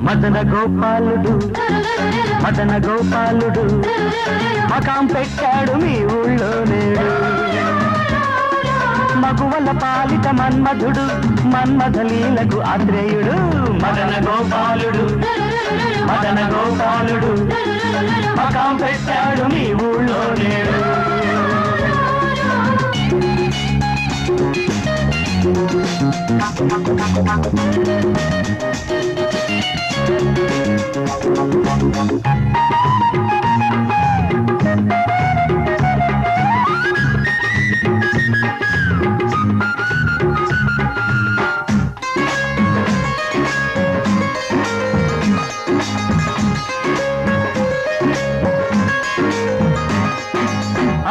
మదన గోపాలుడు మదన గోపాలుడు మకాం పెట్టాడు మీ ఊళ్ళో నేడు మగువల పాలిట మన్మధుడు మన్మథ లీలకు ఆత్రేయుడు మదన గోపాలుడు మదన గోపాలుడు మకాం పెట్టాడు మీ ఊళ్ళో నేడు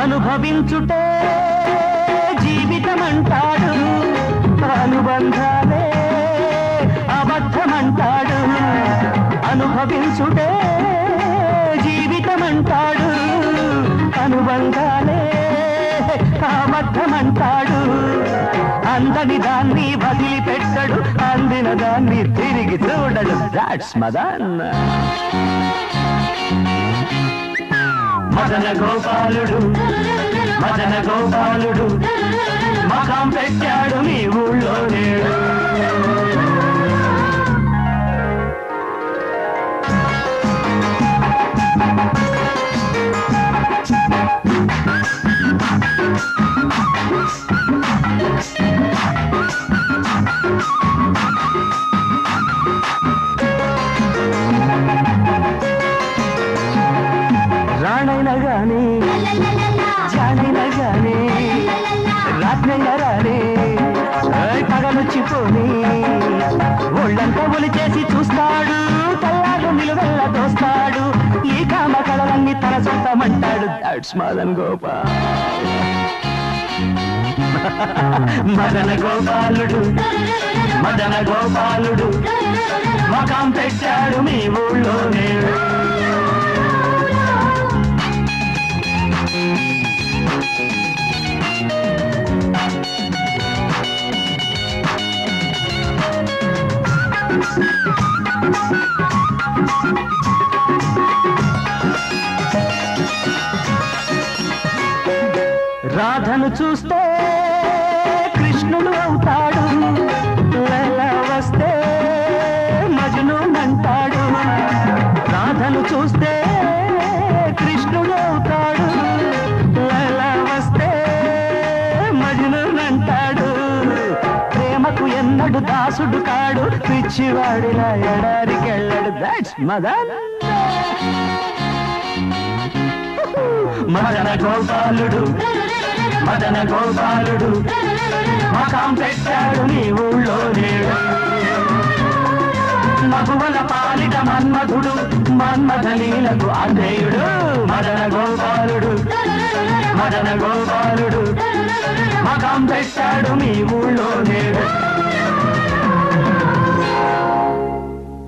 అనుభవించుటే జీవితమంటాడు అనుబంధాలే అబద్ధమంటాడు అనుభవించుటే జీవితమంటాడు అనుబంధాలే అబద్ధమంటాడు అందని దాన్ని వదిలిపెట్టడు అందిన దాన్ని తిరిగి చూడడు దాట్స్ మదన్ మదన గోపాలుడు మదన గోపాలుడు మకాం పెట్టాడు మీ ఊళ్ళో నేడు రాణైనా గాని జానైనా గాని రాత్రైనా రాని పగలొచ్చిపోని ఒళ్ళంతా ఒలి చేసి చూస్తాడు కల్లారు నిలువెల్ల తోస్తాడు ఈ కామ కళలన్నీ తన సొంతమంటాడు దాట్స్ మదన్ గోపాల్ మదన గోపాలుడు మదన గోపాలుడు మకాం పెట్టాడు మీ ఊళ్ళో నేడు రాధను చూస్తే కృష్ణుడు అవుతాడు లైలా వస్తే మజ్ను అంటాడు రాధను చూస్తే కృష్ణుడు అవుతాడు లైలా వస్తే మజ్ను అంటాడు ప్రేమకు ఎన్నడు దాసుడు కాడు పిచ్చివాడిలా ఎడారికెళ్ళాడు దాట్స్ మదన్ మదన గోపాలుడు మదన గోపాలుడు మకాం పెట్టాడు నీ ఊళ్ళో నేడు మగువల పాలిట మన్మధుడు మన్మథ లీలకు ఆత్రేయుడు మదన గోపాలుడు మదన గోపాలుడు మకాం పెట్టాడు మీ ఊళ్ళో నేడు